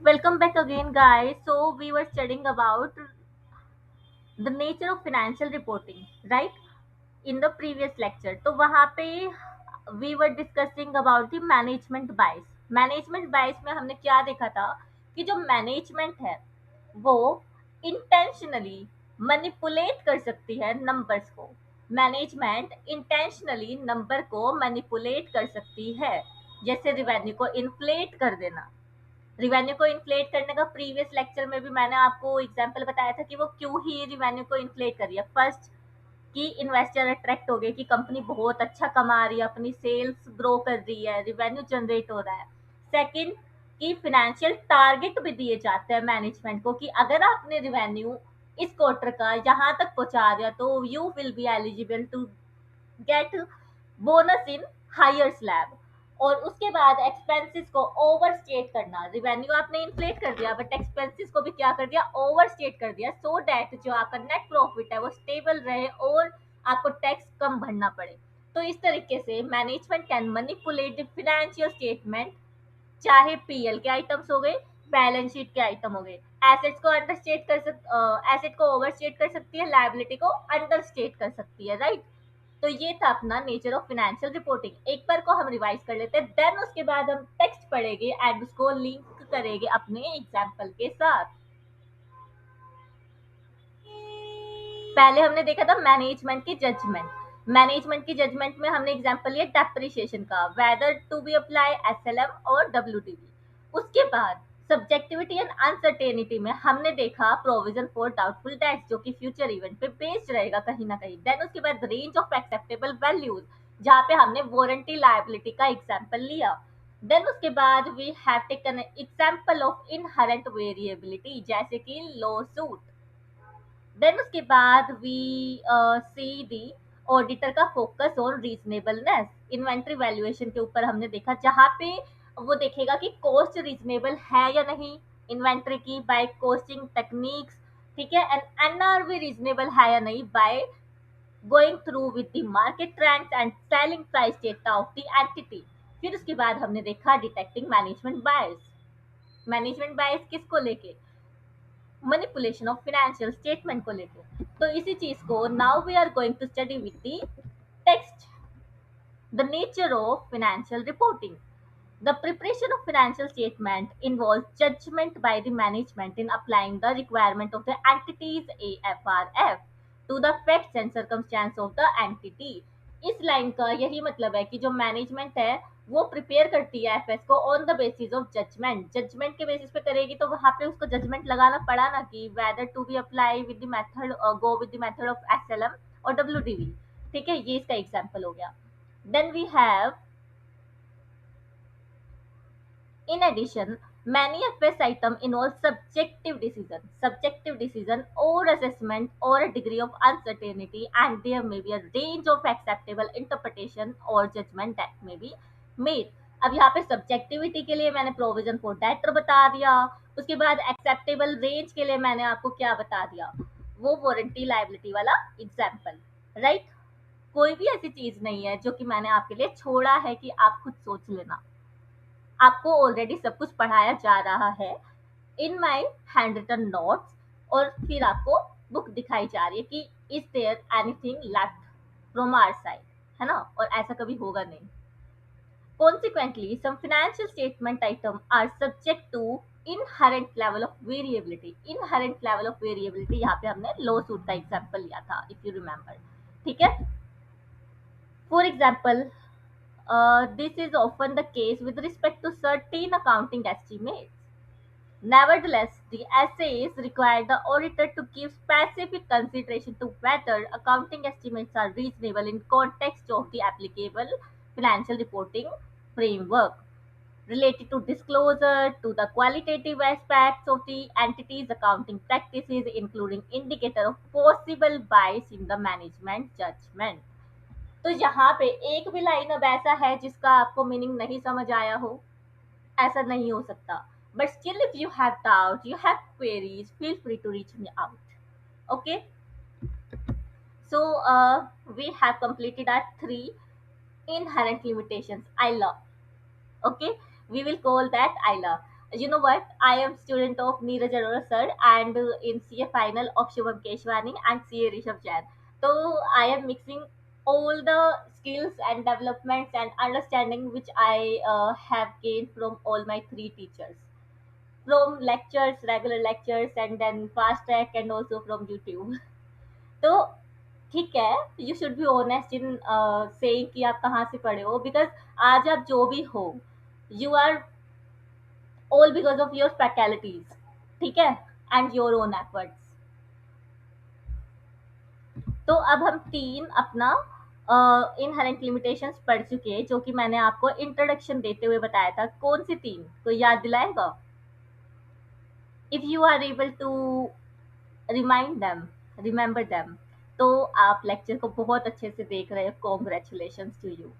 Welcome back again, guys. So, we were studying about the nature of financial reporting, right? In the previous lecture. तो वहाँ पे we were discussing about the management bias. Management bias में हमने क्या देखा था कि जो management है वो intentionally manipulate कर सकती है numbers को. Management intentionally number को manipulate कर सकती है, जैसे revenue को inflate कर देना. रिवेन्यू को इन्फ्लेट करने का प्रीवियस लेक्चर में भी मैंने आपको एग्जांपल बताया था कि वो क्यों ही रिवेन्यू को इन्फ्लेट कर रही है. फर्स्ट, कि इन्वेस्टर अट्रैक्ट हो गए कि कंपनी बहुत अच्छा कमा रही है, अपनी सेल्स ग्रो कर रही है, रिवेन्यू जनरेट हो रहा है. सेकंड, कि फिनेंशियल टारगेट भी दिए जाते हैं मैनेजमेंट को कि अगर आपने रिवेन्यू इस क्वार्टर का यहाँ तक पहुंचा दिया तो you will be eligible to get bonus in higher slab. और उसके बाद एक्सपेंसेस को ओवर स्टेट करना. रिवेन्यू आपने इन्फ्लेट कर दिया बट एक्सपेंसेस को भी क्या कर दिया, ओवर स्टेट कर दिया, सो डैट जो आपका नेट प्रॉफिट है वो स्टेबल रहे और आपको टैक्स कम भरना पड़े. तो इस तरीके से management can manipulate the financial statement, चाहे पीएल के आइटम्स हो गए, बैलेंस शीट के आइटम हो गए. एसेट्स को अंडरस्टेट कर एसेट को ओवरस्टेट कर सकती है, लायबिलिटी को अंडरस्टेट कर सकती है, राइट. तो ये था अपना नेचर ऑफ फाइनेंशियल रिपोर्टिंग. एक बार को हम रिवाइज कर लेते हैं, देन उसके बाद हम टेक्स्ट पढ़ेंगे एंड उसको लिंक करेंगे अपने एग्जाम्पल के साथ. पहले हमने देखा था मैनेजमेंट की जजमेंट. मैनेजमेंट की जजमेंट में हमने एग्जांपल लिया डेप्रिसिएशन का, whether to be apply SLM और डब्ल्यूटीवी. उसके बाद सब्जेक्टिविटी एंड अनसर्टेनिटी में हमने देखा प्रोविजन फॉर डाउटफुल डेट्स, जो कि फ्यूचर इवेंट पे बेस्ड रहेगा कहीं ना कहीं. देन उसके बाद रेंज ऑफ एक्सेप्टेबल वैल्यूज, जहाँ पे हमने वारंटी लायबिलिटी का एग्जाम्पल लिया. देन उसके बाद we have taken example of inherent variability, जैसे कि लॉ सूट. देन उसके बाद वी सी दी ऑडिटर का focus on reasonableness. Inventory valuation के ऊपर हमने देखा, जहाँ पे वो देखेगा कि कॉस्ट रीजनेबल है या नहीं इन्वेंट्री की बाय कॉस्टिंग टेक्निक्स. ठीक है, एंड एनआरवी रीजनेबल है या नहीं by going through with the market trends and selling price data of the entity. फिर उसके बाद हमने देखा डिटेक्टिंग मैनेजमेंट बायस. मैनेजमेंट बायस किसको लेके, मैनिपुलेशन ऑफ फाइनेंशियल स्टेटमेंट को लेके. तो इसी चीज को now we are going to study with the text. The nature of financial reporting. The preparation of financial statement involves judgment by the management in applying the requirement of the entity's AFRF to the facts and circumstance of the entity. इस line का यही मतलब है कि जो management है वो prepare करती है एफएस को on the basis of judgement. Judgement के बेसिस पे करेगी तो वहां पे उसको जजमेंट लगाना पड़ा ना कि whether to be apply with the method go with the method of SLM और डब्ल्यूडीवी. ठीक है, ये इसका एग्जांपल हो गया. Then we have in addition, many FS items involve subjective decision or assessment or a degree of uncertainty, and there may be a range of acceptable interpretation or judgment that may be made. अब यहाँ पे subjectivity के लिए मैंने provision for debtor बता दिया. उसके बाद एक्सेप्टेबल रेंज के लिए मैंने आपको क्या बता दिया, वो वारंटी लायबिलिटी वाला एग्जाम्पल, राइट. कोई भी ऐसी चीज नहीं है जो कि मैंने आपके लिए छोड़ा है कि आप खुद सोच लेना. आपको ऑलरेडी सब कुछ पढ़ाया जा रहा है in my handwritten notes, और फिर आपको बुक दिखाई जा रही है कि is there anything left from our side, है ना, और ऐसा कभी होगा नहीं. Consequently, some financial statement items are subject to inherent level of variability. Inherent level of variability यहाँ पे हमने लॉ सूट का एग्जाम्पल लिया था, इफ यू रिमेम्बर. ठीक है, for example, this is often the case with respect to certain accounting estimates. Nevertheless, the essays require the auditor to give specific consideration to whether accounting estimates are reasonable in context of the applicable financial reporting framework, related to disclosure, to the qualitative aspects of the entity's accounting practices, including indicator of possible bias in the management judgment. तो यहाँ पे एक भी line अब ऐसा है जिसका आपको मीनिंग नहीं समझ आया हो, ऐसा नहीं हो सकता. But still if you have doubt, you have queries, feel free to reach me out. Okay, so we have completed our three inherent limitations, ILA. Okay, we will call that ILA. You know what? I am student of Neeraj Arora sir and in CA final of Shubham Keshwani and CA Rishabh Jain. So I am mixing all the skills and developments and understanding which I have gained from all my three teachers. From lectures, regular lectures, and then fast track, and also from YouTube. तो ठीक है, you should be honest in saying कि आप कहाँ से पढ़े हो, because आज आप जो भी हो, you are all because of your faculties, ठीक है, एंड योर ओन एफर्ट्स। तो अब हम तीन अपना इनहेरेंट लिमिटेशंस पढ़ चुके हैं, जो कि मैंने आपको इंट्रोडक्शन देते हुए बताया था। कौन सी तीन, कोई याद दिलाएगा? If you are able to remind them, remember them, तो आप लेक्चर को बहुत अच्छे से देख रहे हो। Congratulation to you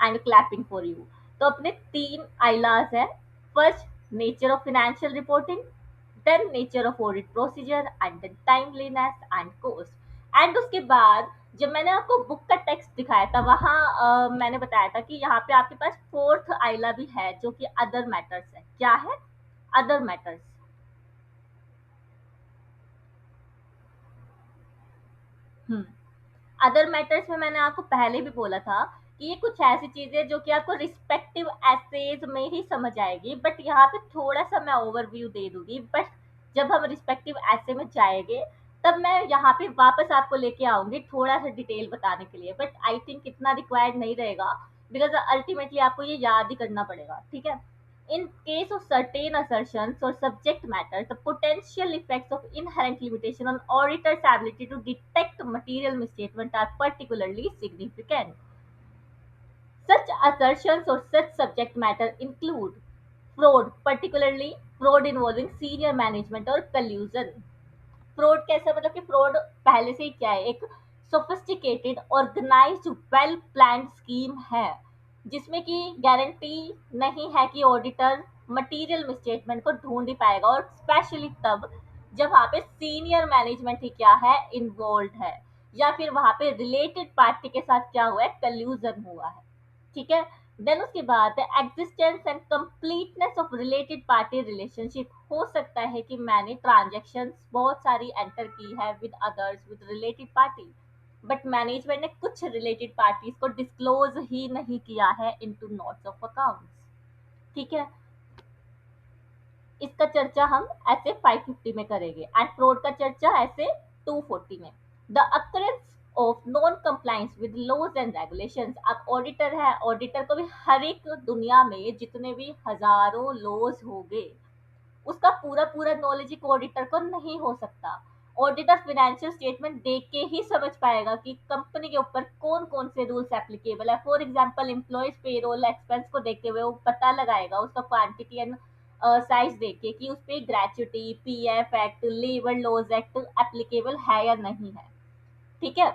and clapping for you. तो अपने तीन आईलाज है। First, nature of financial reporting, then nature of audit procedure, and then timeliness and cost. And उसके बाद जब मैंने आपको बुक का टेक्स्ट दिखाया था, वहाँ मैंने बताया था कि यहाँ पे आपके पास फोर्थ आइला भी है, जो कि अदर मैटर्स है। क्या है? Other matters. हम्म। अदर मैटर्स में मैंने आपको पहले भी बोला था कि ये कुछ ऐसी चीजें जो कि आपको रिस्पेक्टिव एसेज में ही समझ आएगी, बट यहाँ पे थोड़ा सा मैं ओवरव्यू दे दूंगी। बट जब हम रिस्पेक्टिव एसे में जाएंगे, तब मैं यहाँ पे वापस आपको लेके आऊंगी थोड़ा सा डिटेल बताने के लिए। बट आई थिंक इतना रिक्वायर्ड नहीं रहेगा, बिकॉज अल्टीमेटली आपको ये याद ही करना पड़ेगा, ठीक है। In case of certain assertions or subject matter, the potential effects of inherent limitation on auditor's ability to detect material misstatement are particularly significant. Such assertions or such subject matter include fraud, particularly fraud involving senior management or collusion. Fraud कैसा, मतलब कि fraud पहले से ही क्या है, एक sophisticated organised well planned scheme है, जिसमें कि गारंटी नहीं है कि ऑडिटर मटेरियल मिसस्टेटमेंट को ढूंढ ही पाएगा, और स्पेशली तब जब वहाँ पे सीनियर मैनेजमेंट ही क्या है, इन्वॉल्व है, या फिर वहाँ पे रिलेटेड पार्टी के साथ क्या हुआ है, कल्यूजन हुआ है, ठीक है। देन उसके बाद existence and completeness of related party relationship. हो सकता है कि मैंने ट्रांजेक्शन बहुत सारी एंटर की है with others, with related party, but management ने कुछ रिलेटेड पार्टीज को डिस्क्लोज ही नहीं किया है इनटू नोट्स ऑफ अकाउंट्स, ठीक है। इसका चर्चा हम ऐसे 550 में करेंगे, एंड फ्रॉड का चर्चा ऐसे 240 में। The occurrence of non compliance with laws and regulations. अब ऑडिटर है, ऑडिटर को भी हर एक दुनिया में जितने भी हजारों लॉज हो गए, उसका पूरा पूरा नॉलेज एक ऑडिटर को नहीं हो सकता। ऑडिटर फाइनेंशियल स्टेटमेंट देख के ही समझ पाएगा कि कंपनी के ऊपर कौन कौन से रूल्स एप्लीकेबल है। For example employees payroll expense को देखते हुए वो पता लगाएगा उसका क्वांटिटी एंड साइज देख के कि उस पर gratuity, PF act, labour laws act applicable है या नहीं है, ठीक है।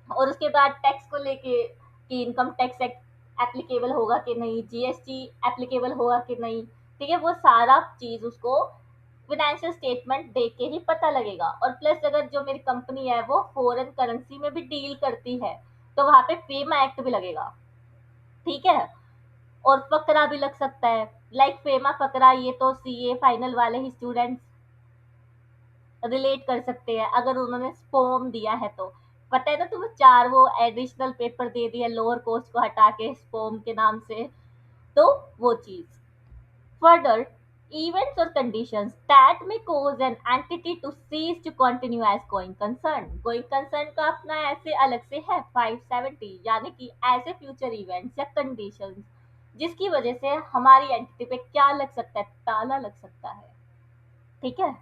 और उसके बाद टैक्स को लेके कि इनकम टैक्स एक्ट एप्लीकेबल होगा कि नहीं, जीएसटी एप्लीकेबल होगा कि नहीं, ठीक है। वो सारा चीज उसको फाइनेंशियल स्टेटमेंट देख के ही पता लगेगा। और प्लस अगर जो मेरी कंपनी है वो फॉरेन करेंसी में भी डील करती है, तो वहां पे फेमा एक्ट भी लगेगा, ठीक है। और फकरा भी लग सकता है, लाइक फेमा फकरा, ये तो सीए फाइनल वाले ही स्टूडेंट्स रिलेट कर सकते हैं अगर उन्होंने स्पोम दिया है तो। पता है ना तुम्हें, चार वो एडिशनल पेपर दे दिया लोअर कोस्ट को हटा के स्पोम के नाम से, तो वो चीज। Further, events or conditions that may cause an entity to cease to continue as going concern। going concern का अपना ऐसे अलग से है 570, यानी कि ऐसे फ्यूचर इवेंट्स या कंडीशंस जिसकी वजह से हमारी एंटिटी पे क्या लग सकता है, ताला लग सकता है, ठीक है।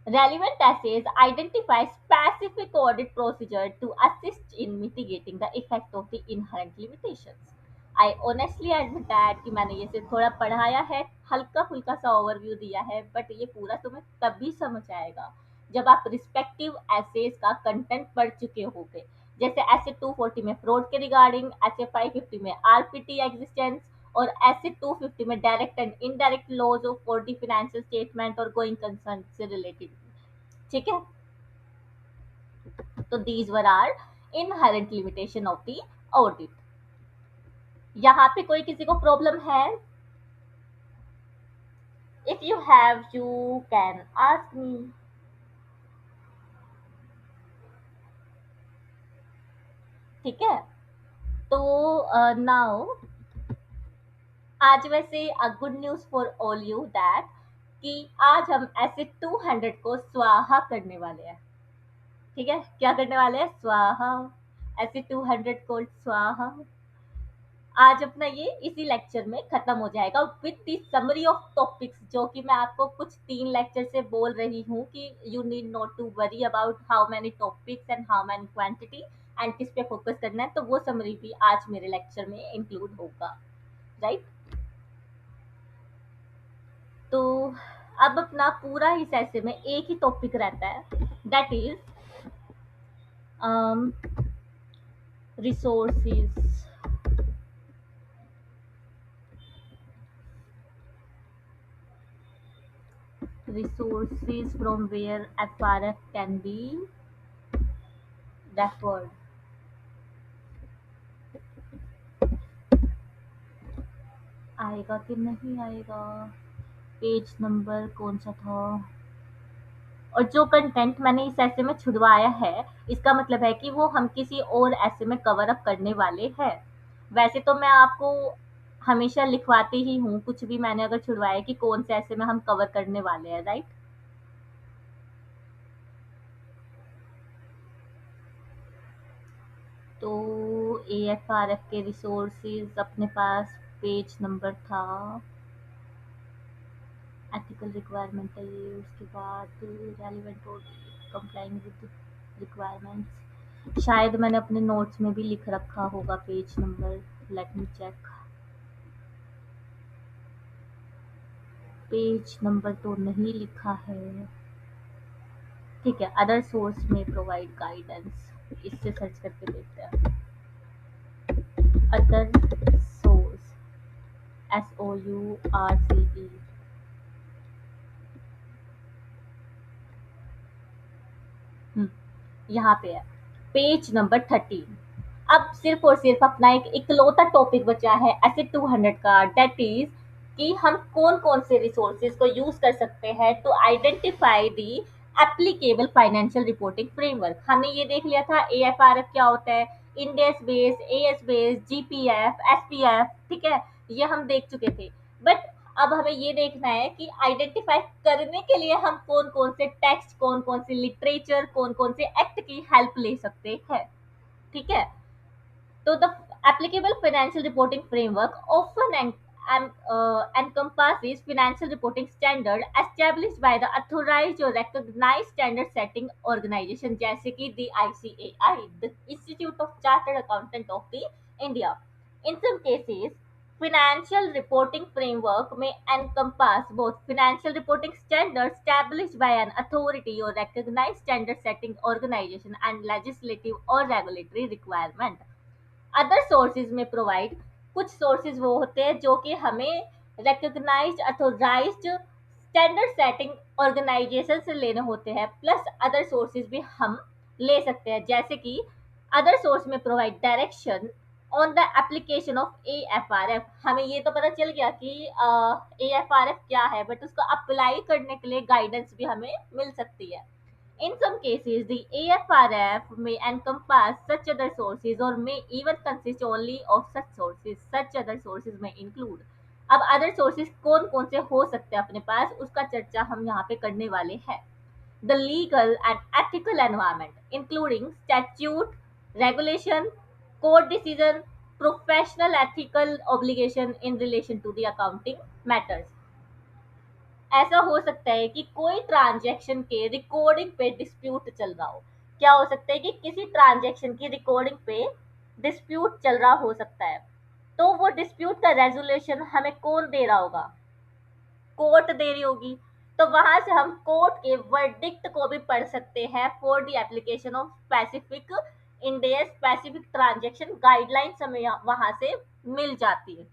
Relevant essays identify specific audit procedure to assist in mitigating the effect of the inherent limitations। I honestly admit that कि मैंने ये सिर्फ थोड़ा पढ़ाया है, हल्का फुल्का सा ओवरव्यू दिया है, बट ये पूरा तुम्हें तभी समझ आएगा जब आप रिस्पेक्टिव एसेज का कंटेंट पढ़ चुके होगे। जैसे ऐसे 240 में फ्रॉड के रिगार्डिंग, ऐसे 550 में आरपीटी एग्जिस्टेंस, और ऐसे 250 में direct and indirect laws of for the financial statement और गोइंग कंसर्न से रिलेटेड, ठीक है। तो these were are inherent limitation of the audit. यहाँ पे कोई किसी को प्रॉब्लम है? If you have, you can ask me. ठीक है, तो नाउ आज वैसे a good news for all you that कि आज हम ऐसे 200 को स्वाहा करने वाले हैं। ठीक है, क्या करने वाले हैं? स्वाहा। ऐसे 200 को स्वाहा। आज अपना ये इसी लेक्चर में खत्म हो जाएगा with the summary of topics, जो कि मैं आपको कुछ 3 लेक्चर से बोल रही हूँ कि you need not to worry about how many topics and how many quantity and किस पे फोकस करना है, तो वो समरी भी आज मेरे लेक्चर में इंक्लूड होगा, राइट? तो अब अपना पूरा इस ऐसे में एक ही टॉपिक रहता है, that is resources. Resources from where FRF can be referred। आएगा कि नहीं आएगा? पेज नंबर कौन सा था? और जो कंटेंट मैंने इस ऐसे में छुड़वाया है, इसका मतलब है कि वो हम किसी और ऐसे में कवर अप करने वाले हैं। वैसे तो मैं आपको हमेशा लिखवाती ही हूँ कुछ भी मैंने अगर छुड़वाया कि कौन से ऐसे में हम कवर करने वाले हैं, राइट? तो AFRF के रिसोर्सेज अपने पास पेज नंबर था, एथिकल रिक्वायरमेंट है ये, उसके बाद रेलिवेंट और कंप्लाइंग विद रिक्वायरमेंट्स। शायद मैंने अपने नोट्स में भी लिख रखा होगा page number, let me check. Page number तो नहीं लिखा है। ठीक है, अदर सोर्स में प्रोवाइड गाइडेंस, इससे सर्च करके देखते हैं। Other source, SOURCE। यहाँ पे है पेज नंबर 13। अब सिर्फ और सिर्फ अपना एक इकलौता टॉपिक बचा है ऐसे 200 का, डेट इज कि हम कौन कौन से रिसोर्सेज को यूज कर सकते हैं to identify the applicable financial reporting framework. हमने ये देख लिया था AFRF क्या होता है, Ind AS base, AS base, GPF, SPF, ठीक है, ये हम देख चुके थे। बट अब हमें ये देखना है कि आइडेंटिफाई करने के लिए हम कौन कौन से टेक्स्ट, कौन कौन से लिटरेचर, कौन कौन से एक्ट की हेल्प ले सकते हैं। ठीक है, so the applicable financial reporting framework often encompasses financial reporting standard established by the authorized or recognized standard setting organization जैसे कि the ICAI, the Institute of Chartered Accountant of the India. In some cases, financial reporting framework may encompass both financial reporting standards established by an authority or recognized standard setting organization and legislative or regulatory requirement। Other sources में provide, कुछ sources वो होते हैं जो कि हमें recognised authorised standard setting organisation से लेने होते हैं, प्लस अदर सोर्सेज भी हम ले सकते हैं, जैसे कि अदर सोर्स में provide direction on the application of AFRF। हमें ये तो पता चल गया कि AFRF क्या है, बट उसको अप्लाई करने के लिए गाइडेंस भी हमें मिल सकती है। In some cases, the AFRF may encompass such other sources or may even consist only of such sources. Such other sources may include। अब अदर सोर्सेज कौन कौन से हो सकते हैं अपने पास, उसका चर्चा हम यहाँ पे करने वाले हैं। The legal and ethical environment, including statute, regulation, court decision, professional ethical obligation in relation to the accounting matters। ऐसा हो सकता है कि कोई ट्रांजैक्शन के रिकॉर्डिंग पे डिस्प्यूट चल रहा हो। क्या हो सकता है कि किसी ट्रांजैक्शन की रिकॉर्डिंग पे डिस्प्यूट चल रहा हो सकता है, तो वो डिस्प्यूट का रेजोल्यूशन हमें कौन दे रहा होगा? कोर्ट दे रही होगी। तो वहां से हम कोर्ट के वर्डिक्ट को भी पढ़ सकते हैं for the application of specific India specific transaction guidelines हमें वहां से मिल जाती है,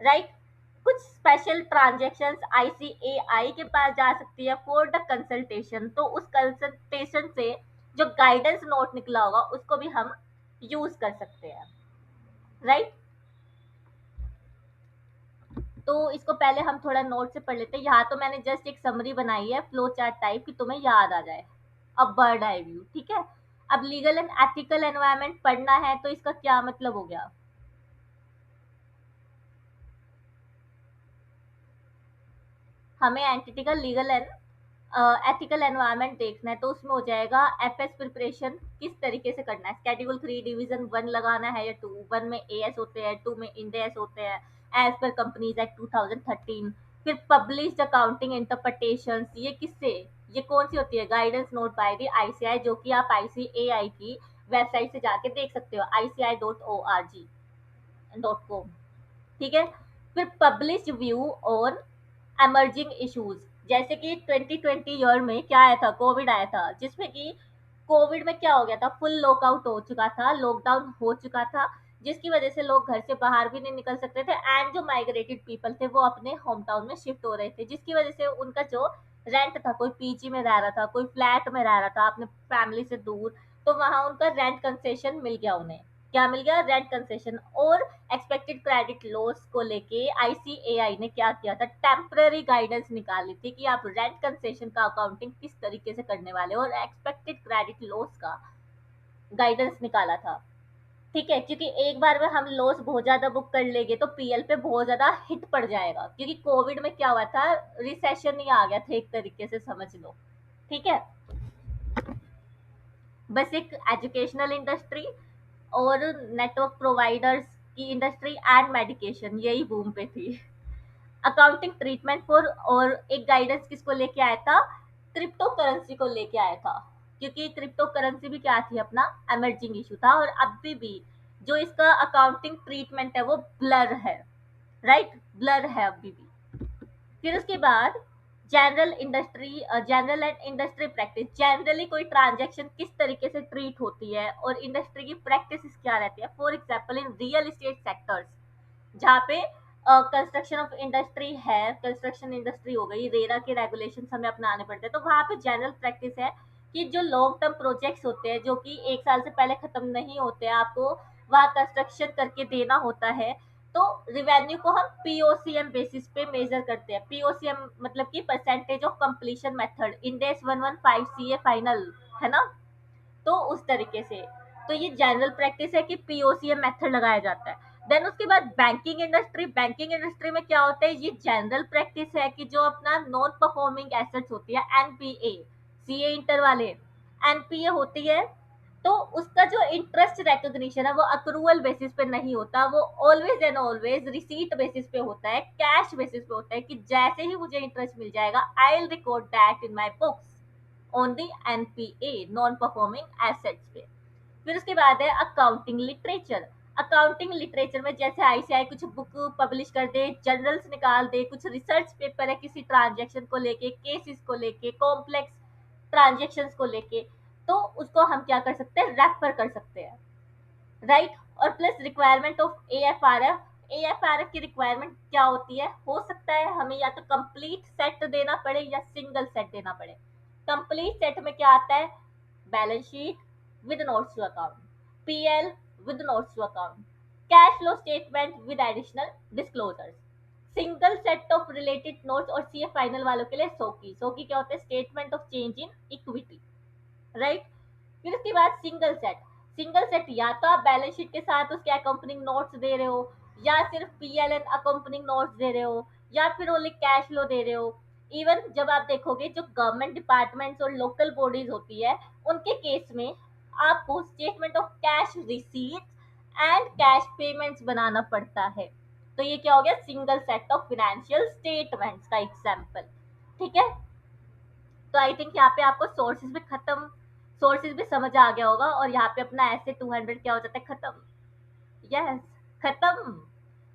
राइट? कुछ स्पेशल ट्रांजेक्शन ICAI के पास जा सकती है फॉर द कंसल्टेशन, तो उस कंसल्टेशन से जो गाइडेंस नोट निकला होगा उसको भी हम यूज कर सकते हैं, राइट? तो इसको पहले हम थोड़ा नोट से पढ़ लेते हैं। यहाँ तो मैंने जस्ट एक समरी बनाई है फ्लो चार्ट टाइप कि तुम्हें याद आ जाए। अब बर्ड आई व्यू, ठीक है। अब लीगल एंड एथिकल एनवायरनमेंट पढ़ना है तो इसका क्या मतलब हो गया? हमें एंटिटी का लीगल एंड एथिकल एनवायरनमेंट देखना है, तो उसमें हो जाएगा एफएस प्रिपरेशन किस तरीके से करना है। स्केड्यूल 3 डिवीजन 1 लगाना है या 2? 1 में एएस होते हैं, 2 में इंड एस होते हैं एज पर कंपनीज एक्ट 2013। फिर पब्लिश्ड अकाउंटिंग इंटरप्रिटेशन, ये किससे, ये कौन सी होती है? Guidance note by the ICI, जो कि आप आईसीएआई की वेबसाइट से जाके देख सकते हो, ici.org.com, ठीक है। फिर publish view on emerging issues, जैसे कि 2020 ईयर में क्या आया था? कोविड आया था, जिसमें कि कोविड में क्या हो गया था? फुल लॉकआउट हो चुका था, लॉकडाउन हो चुका था, जिसकी वजह से लोग घर से बाहर भी नहीं निकल सकते थे एंड जो माइग्रेटेड पीपल थे वो अपने होम टाउन में शिफ्ट हो रहे थे, जिसकी वजह से उनका जो रेंट था, कोई पीजी में रह रहा था, कोई फ्लैट में रह रहा था अपने फैमिली से दूर, तो वहां उनका रेंट कंसेशन मिल गया उन्हें। क्या मिल गया? Rent concession. और एक्सपेक्टेड क्रेडिट लॉस को लेके आईसीएआई ने क्या किया था? टेम्पररी गाइडेंस निकाली थी कि आप रेंट कंसेशन का अकाउंटिंग किस तरीके से करने वाले हो, और एक्सपेक्टेड क्रेडिट लॉस का गाइडेंस निकाला था, ठीक है। क्योंकि एक बार में हम लॉस बहुत ज्यादा बुक कर लेंगे तो पीएल पे बहुत ज्यादा हिट पड़ जाएगा, क्योंकि कोविड में क्या हुआ था? रिसेशन ही आ गया था एक तरीके से, समझ लो, ठीक है। बस एक एजुकेशनल इंडस्ट्री और नेटवर्क प्रोवाइडर्स की इंडस्ट्री एंड मेडिकेशन, यही बूम पे थी। अकाउंटिंग ट्रीटमेंट फॉर, और एक गाइडेंस किसको लेके आया था? क्रिप्टो करेंसी को लेके आया था, क्योंकि क्रिप्टो करेंसी भी क्या थी? अपना एमर्जिंग इशू था, और अभी भी जो इसका अकाउंटिंग ट्रीटमेंट है वो ब्लर है, राइट, ब्लर है अभी भी। फिर उसके बाद general industry, general and industry practice, generally कोई ट्रांजैक्शन किस तरीके से ट्रीट होती है और इंडस्ट्री की प्रैक्टिस क्या रहती है। For example in real estate sectors, जहाँ पे कंस्ट्रक्शन ऑफ इंडस्ट्री है, कंस्ट्रक्शन इंडस्ट्री हो गई, रेरा के रेगुलेशन हमें अपनाने पड़ते हैं, तो वहाँ पे जनरल प्रैक्टिस है कि जो लॉन्ग टर्म प्रोजेक्ट्स होते हैं जो कि 1 साल से पहले खत्म नहीं होते हैं, आपको वहाँ कंस्ट्रक्शन करके देना होता है, तो रिवेन्यू को हम पीओसीएम बेसिस पे मेजर करते हैं। पीओसीएम मतलब कि percentage of completion method, index 115 CA final, है ना? तो उस तरीके से, तो ये जनरल प्रैक्टिस है कि पीओसीएम मेथड लगाया जाता है। देन उसके बाद बैंकिंग इंडस्ट्री, बैंकिंग इंडस्ट्री में क्या होता है? ये जनरल प्रैक्टिस है कि जो अपना नॉन परफॉर्मिंग एसेट्स होती है, एनपीए, सीए इंटर वाले, एनपीए होती है, तो उसका जो इंटरेस्ट रिकॉग्निशन है वो अक्रूवल बेसिस पे नहीं होता, वो always and always receipt basis पे होता है, कैश बेसिस पे होता है, कि जैसे ही मुझे इंटरेस्ट मिल जाएगा I will record that in my books on the NPA, non performing assets पे। फिर उसके बाद है अकाउंटिंग लिटरेचर। अकाउंटिंग लिटरेचर में जैसे आईसीआई कुछ बुक पब्लिश कर दे, जर्नल्स निकाल दे, कुछ रिसर्च पेपर है किसी ट्रांजेक्शन को लेके, केसेस को लेके, कॉम्प्लेक्स ट्रांजेक्शन्स को लेके, तो उसको हम क्या कर सकते हैं? रेफर कर सकते हैं, राइट। और प्लस रिक्वायरमेंट ऑफ एएफआरएफ, एएफआरएफ की रिक्वायरमेंट क्या होती है? हो सकता है हमें या तो कंप्लीट सेट देना पड़े या सिंगल सेट देना पड़े। कंप्लीट सेट में क्या आता है? Balance sheet with notes to account, PL with notes to account, cash flow statement with additional disclosures, single set of related notes, और सीए फाइनल वालों के लिए सोकी, सोकी क्या होता है? Statement of change in equity, right. फिर उसके बाद सिंगल सेट, सिंगल सेट या तो आप बैलेंस शीट के साथ उसके अकम्पनिंग नोट्स दे रहे हो, या सिर्फ पीएल एंड अकम्पनिंग नोट्स दे रहे हो, या फिर ओनली कैश फ्लो दे रहे हो। इवन जब आप देखोगे जो गवर्नमेंट डिपार्टमेंट्स और लोकल बॉडीज होती है, उनके केस में आपको statement of cash receipt and cash payments बनाना पड़ता है। तो ये क्या हो गया? Single set of financial statements का एग्जांपल, ठीक है। तो आई थिंक यहाँ पे आपको सोर्सेज भी खत्म, सोर्सेज भी समझ आ गया होगा, और यहाँ पे अपना ऐसे 200 क्या हो जाता है? खत्म। यस, खत्म।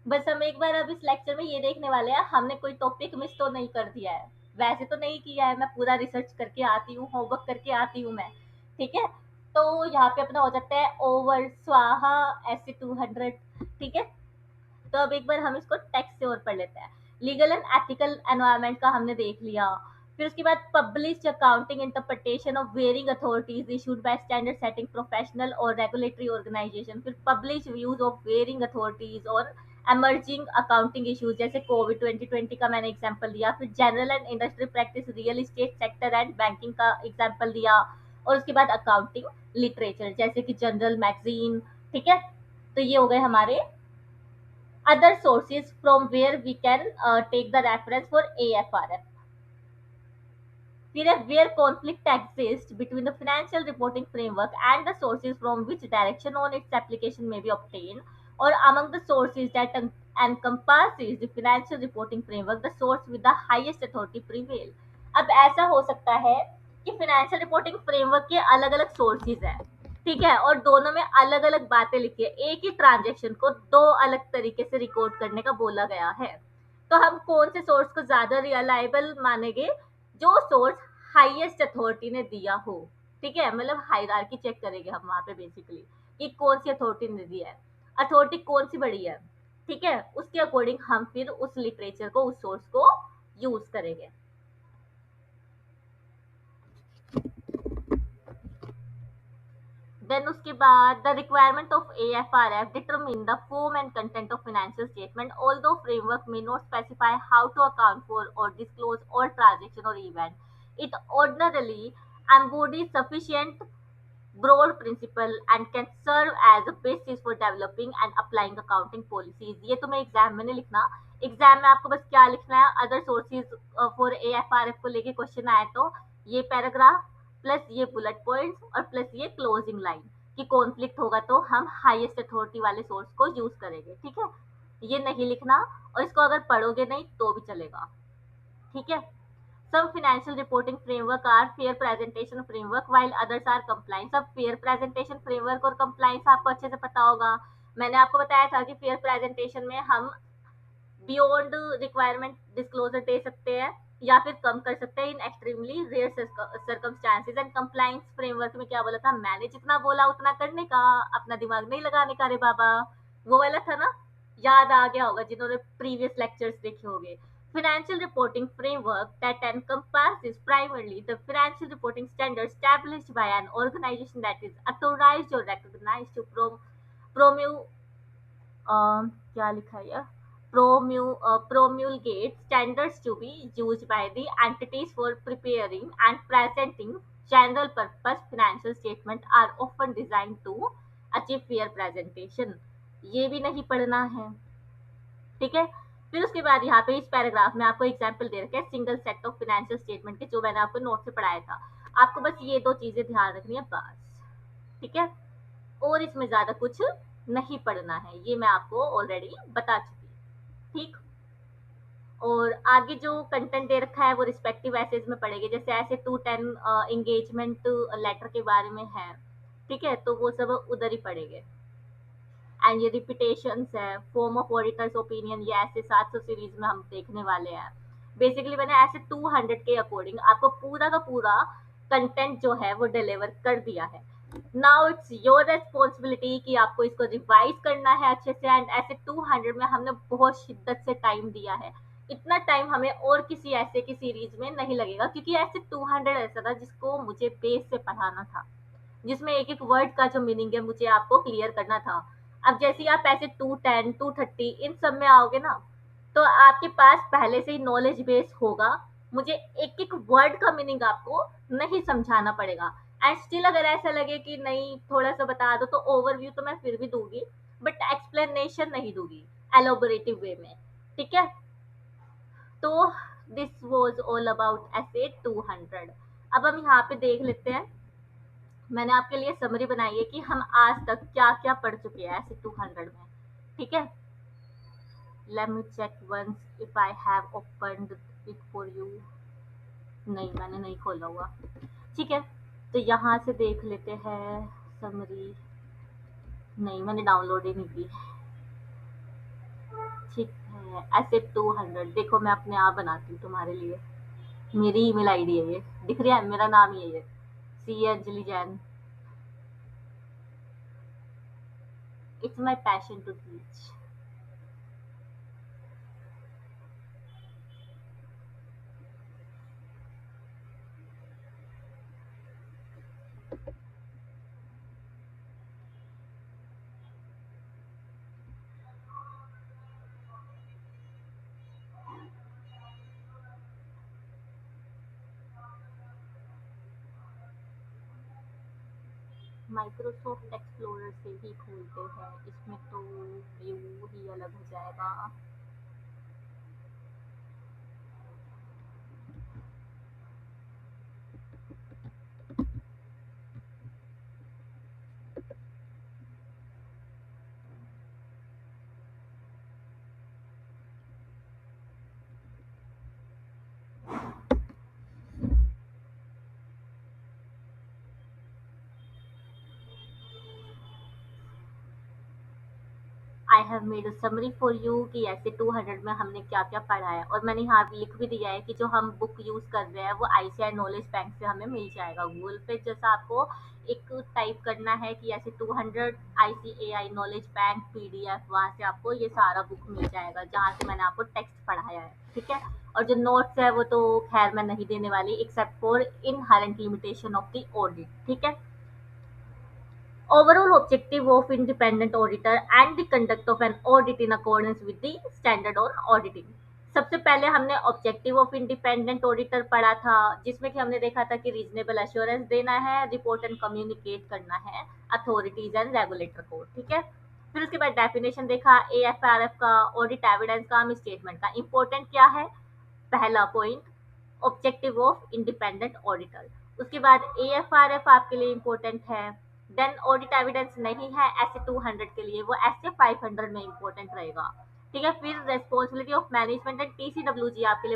बस हम एक बार अब इस लेक्चर में ये देखने वाले हैं हमने कोई टॉपिक मिस तो नहीं कर दिया है। वैसे तो नहीं किया है, मैं पूरा रिसर्च करके आती हूँ, होमवर्क करके आती हूँ मैं, ठीक है। तो यहाँ पे अपना हो जाता है ओवर स्वाहा ऐसे 200, ठीक है। तो अब एक बार हम इसको टेक्स्ट से और पढ़ लेते हैं। लीगल एंड एथिकल एनवायरनमेंट का हमने देख लिया। फिर उसके बाद publish accounting interpretation of varying authorities issued by standard setting professional और रेगुलेटरी ऑर्गेनाइजेशन। फिर publish views of varying authorities और एमर्जिंग अकाउंटिंग इश्यूज जैसे कोविड 2020 का मैंने एग्जांपल दिया, फिर general and industry practice, real estate sector and banking का example दिया, और उसके बाद अकाउंटिंग लिटरेचर जैसे कि जनरल मैगजीन। ठीक है, तो ये हो गए हमारे other sources from where we can take the reference for AFRF. फिर है where conflict exists between the financial reporting framework and the sources from which direction on its application may be obtained, or among the sources that encompasses the financial reporting framework, the source with the highest authority prevail. अब ऐसा हो सकता है कि financial reporting framework के अलग अलग sources हैं, ठीक है, और दोनों में अलग अलग बातें लिखी है, एक ही ट्रांजेक्शन को दो अलग तरीके से रिकॉर्ड करने का बोला गया है। तो हम कौन से सोर्स को ज्यादा रिलायबल मानेंगे? जो सोर्स हाईएस्ट अथॉरिटी ने दिया हो। ठीक है, मतलब हायरार्की चेक करेंगे हम वहां पे बेसिकली कि कौन सी अथॉरिटी ने दी है, अथॉरिटी कौन सी बड़ी है। ठीक है, उसके अकॉर्डिंग हम फिर उस लिटरेचर को, उस सोर्स को यूज करेंगे। देन उसके बाद the requirement of AFRF determine the form and content of financial statement although framework may not specify how to account for or disclose all transaction or event. It ordinarily embodies sufficient broad principle and can serve as a basis for developing and applying accounting policies। ये तुम्हें exam में नहीं लिखना, exam में आपको बस क्या लिखना है, अदर सोर्सेज फॉर AFRF को लेके क्वेश्चन आए तो ये पैराग्राफ प्लस ये बुलेट पॉइंट्स और प्लस ये क्लोजिंग लाइन की कॉन्फ्लिक्ट होगा तो हम हाईएस्ट अथॉरिटी वाले सोर्स को यूज करेंगे। ठीक है, ये नहीं लिखना, और इसको अगर पढ़ोगे नहीं तो भी चलेगा। ठीक है, some financial reporting framework are fair presentation framework while others are compliance। अब fair presentation framework और compliance आपको अच्छे से पता होगा। मैंने आपको बताया था कि fair presentation में हम beyond requirement disclosure दे सकते हैं या फिर कम कर सकते हैं in extremely rare circumstances. And compliance framework में क्या बोला था मैंने? जितना बोला उतना करने का, अपना दिमाग नहीं लगाने का रे बाबा, वो वाला था ना, याद आ गया होगा जिन्होंने प्रीवियस लेक्चर्स देखे होंगे। Financial reporting framework that encompasses primarily the financial reporting standards established by an organization that is authorized or recognized to promulgate क्या लिखा है यार, promulgate standards to be used by the entities for preparing and presenting general purpose financial statement are often designed to achieve fair presentation। ये भी नहीं पढ़ना है। ठीक है, फिर उसके बाद यहाँ पे इस पैराग्राफ में आपको एग्जाम्पल दे रखे हैं single set of financial statement के, जो मैंने आपको नोट से पढ़ाया था। आपको बस ये दो चीजें ध्यान रखनी है बस। ठीक है, और इसमें ज्यादा कुछ नहीं पढ़ना है, ये मैं आपको ऑलरेडी बता चुकी हूँ। ठीक, और आगे जो कंटेंट दे रखा है वो रिस्पेक्टिव एसेज में पढ़ेंगे, जैसे ऐसे 210 एंगेजमेंट लेटर के बारे में है। ठीक है, तो वो सब उधर ही पढ़ेंगे। एंड ये रिपीटेशंस है, फॉर्म ऑफ ऑडिटर्स ओपिनियन, ये ऐसे 700 सीरीज में हम देखने वाले हैं। बेसिकली मैंने ऐसे 200 के अकॉर्डिंग आपको पूरा का पूरा कंटेंट जो है वो डिलीवर कर दिया है। नाउ इट्स योर रेस्पॉन्सिबिलिटी कि आपको इसको रिवाइज करना है अच्छे से। एंड ऐसे 200 में हमने बहुत शिद्दत से टाइम दिया है, इतना टाइम हमें और किसी ऐसे की सीरीज में नहीं लगेगा, क्योंकि ऐसे 200 ऐसा था जिसको मुझे बेस से पढ़ाना था, जिसमें एक एक वर्ड का जो मीनिंग है मुझे आपको क्लियर करना था। अब जैसे ही आप ऐसे 210 230 इन सब में आओगे ना, तो आपके पास पहले से ही नॉलेज बेस होगा, मुझे एक एक वर्ड का मीनिंग आपको नहीं समझाना पड़ेगा। एंड स्टिल अगर ऐसा लगे कि नहीं थोड़ा सा बता दो, तो ओवरव्यू तो मैं फिर भी दूंगी, बट एक्सप्लेनेशन नहीं दूंगी एलोबोरेटिव वे में। ठीक है, तो दिस वॉज ऑल अबाउट ऐसे 200। अब हम यहाँ पे देख लेते हैं, मैंने आपके लिए समरी बनाई है कि हम आज तक क्या क्या पढ़ चुके हैं ऐसे 200 में। ठीक है, let me check once if I have opened it for you. नहीं, मैंने नहीं खोला हुआ। ठीक है, तो यहाँ से देख लेते हैं समरी। नहीं, मैंने डाउनलोड ही नहीं की। ठीक है, ऐसे 200 देखो, मैं अपने आप बनाती हूँ तुम्हारे लिए। मेरी ईमेल आईडी है ये, दिख रहा है, मेरा नाम ही है ये, C Anjali Jain. It's my passion to teach. Microsoft Explorer से ही खोलते हैं, इसमें तो व्यू ही अलग हो जाएगा। I have made a summary for you कि ऐसे 200 में हमने क्या क्या पढ़ा है, और मैंने यहाँ पे लिख भी दिया है कि जो हम बुक यूज कर रहे हैं वो आईसीआई नॉलेज बैंक से हमें मिल जाएगा गूगल पे। जैसा आपको एक टाइप करना है कि ऐसे 200 आईसीएआई नॉलेज बैंक पीडीएफ, वहां से आपको ये सारा बुक मिल जाएगा जहाँ से मैंने आपको टेक्स्ट पढ़ाया है, ठीक है। और जो नोट्स है वो तो खैर मैं नहीं देने वाली, except for inherent limitation of the audit, ठीक है। Overall objective of independent auditor and the conduct of an audit in accordance with the standard on auditing। सबसे पहले हमने ऑब्जेक्टिव ऑफ इंडिपेंडेंट ऑडिटर पढ़ा था, जिसमें कि हमने देखा था कि रीजनेबल एश्योरेंस देना है, रिपोर्ट एंड कम्युनिकेट करना है अथॉरिटीज एंड रेगुलेटर को, ठीक है। फिर उसके बाद डेफिनेशन देखा एएफआरएफ का, ऑडिट एविडेंस का, स्टेटमेंट का। इंपॉर्टेंट क्या है, पहला point objective of independent auditor. उसके बाद एएफआरएफ आपके लिए इंपॉर्टेंट है। देन ऑडिट एविडेंस नहीं है ऐसे 200 के लिए, वो ऐसे 500 में इंपॉर्टेंट रहेगा, ठीक है। फिर responsibility of management and TCWG आपके लिए